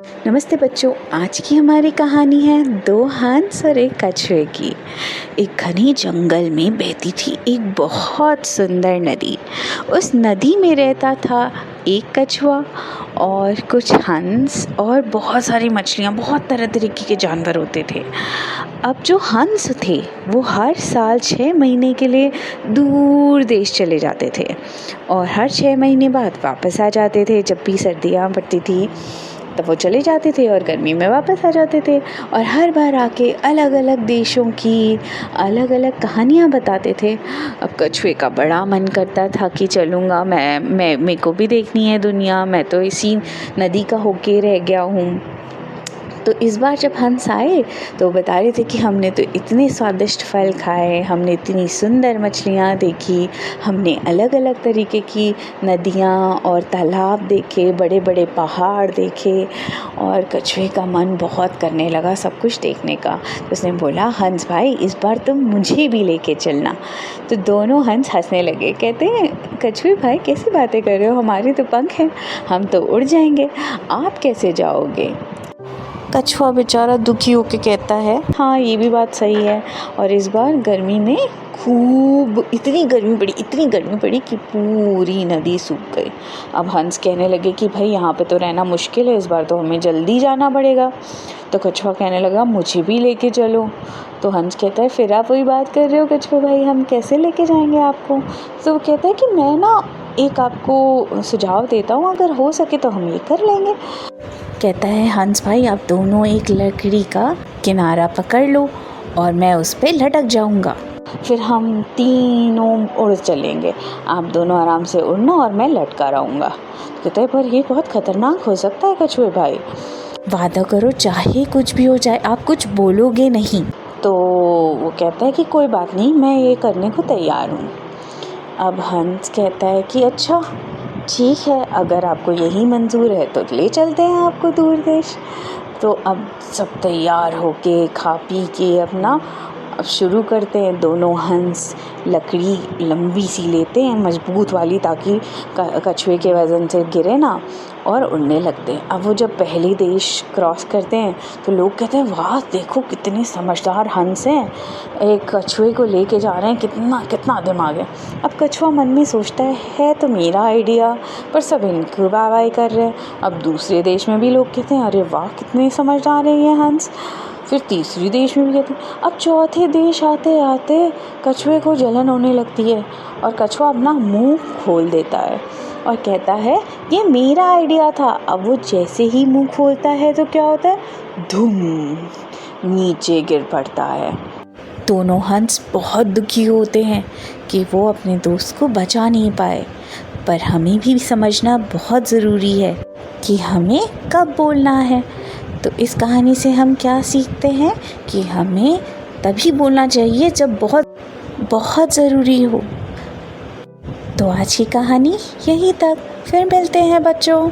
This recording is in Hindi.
नमस्ते बच्चों, आज की हमारी कहानी है दो हंस और एक कछुए की। एक घने जंगल में बहती थी एक बहुत सुंदर नदी। उस नदी में रहता था एक कछुआ और कुछ हंस और बहुत सारी मछलियाँ, बहुत तरह तरीके के जानवर होते थे। अब जो हंस थे वो हर साल 6 महीने के लिए दूर देश चले जाते थे और हर 6 महीने बाद वापस आ जाते थे। जब भी सर्दियाँ पड़ती थी तब वो चले जाते थे और गर्मी में वापस आ जाते थे और हर बार आके अलग अलग देशों की अलग अलग कहानियाँ बताते थे। अब कछुए का बड़ा मन करता था कि चलूँगा, मैं मेरे को भी देखनी है दुनिया, मैं तो इसी नदी का होके रह गया हूँ। तो इस बार जब हंस आए तो वो बता रहे थे कि हमने तो इतने स्वादिष्ट फल खाए, हमने इतनी सुंदर मछलियाँ देखी, हमने अलग अलग तरीके की नदियाँ और तालाब देखे, बड़े बड़े पहाड़ देखे। और कछुए का मन बहुत करने लगा सब कुछ देखने का। तो उसने बोला, हंस भाई इस बार तुम मुझे भी लेके चलना। तो दोनों हंस हंसने लगे, कहते हैं कछुए भाई कैसी बातें कर रहे हो, हमारे तो पंख हैं, हम तो उड़ जाएंगे, आप कैसे जाओगे। कछुआ बेचारा दुखी होकर कहता है, हाँ ये भी बात सही है। और इस बार गर्मी में खूब इतनी गर्मी पड़ी कि पूरी नदी सूख गई। अब हंस कहने लगे कि भाई यहाँ पे तो रहना मुश्किल है, इस बार तो हमें जल्दी जाना पड़ेगा। तो कछुआ कहने लगा, मुझे भी लेके चलो। तो हंस कहता है, फिर आप वही बात कर रहे हो कछुआ भाई, हम कैसे लेके जाएंगे आपको। तो वो कहता है कि मैं ना एक आपको सुझाव देता हूँ, अगर हो सके तो हम ये कर लेंगे। कहता है, हंस भाई आप दोनों एक लकड़ी का किनारा पकड़ लो और मैं उस पे लटक जाऊंगा, फिर हम तीनों उड़ चलेंगे, आप दोनों आराम से उड़ना और मैं लटका रहूँगा। कहता है, पर ये बहुत खतरनाक हो सकता है कछुए भाई, वादा करो चाहे कुछ भी हो जाए आप कुछ बोलोगे नहीं। तो वो कहता है कि कोई बात नहीं, मैं ये करने को तैयार हूँ। अब हंस कहता है कि अच्छा ठीक है, अगर आपको यही मंजूर है तो ले चलते हैं आपको दूर देश। तो अब सब तैयार होके खा पी के अपना अब शुरू करते हैं। दोनों हंस लकड़ी लंबी सी लेते हैं, मजबूत वाली, ताकि कछुए के वज़न से गिरे ना, और उड़ने लगते हैं। अब वो जब पहली देश क्रॉस करते हैं तो लोग कहते हैं, वाह देखो कितने समझदार हंस हैं, एक कछुए को लेके जा रहे हैं, कितना दिमाग है। अब कछुआ मन में सोचता है तो मेरा आइडिया, पर सब इनको वाह कर रहे हैं। अब दूसरे देश में भी लोग कहते हैं, अरे वाह कितने समझदार हैं ये हंस। फिर तीसरी देश में भी कहते हैं। अब चौथे देश आते आते कछुए को जलन होने लगती है और कछुआ अपना मुंह खोल देता है और कहता है, ये मेरा आइडिया था। अब वो जैसे ही मुंह खोलता है तो क्या होता है, धूम, नीचे गिर पड़ता है। दोनों हंस बहुत दुखी होते हैं कि वो अपने दोस्त को बचा नहीं पाए। पर हमें भी समझना बहुत ज़रूरी है कि हमें कब बोलना है। तो इस कहानी से हम क्या सीखते हैं कि हमें तभी बोलना चाहिए जब बहुत बहुत ज़रूरी हो। तो आज की कहानी यहीं तक, फिर मिलते हैं बच्चों।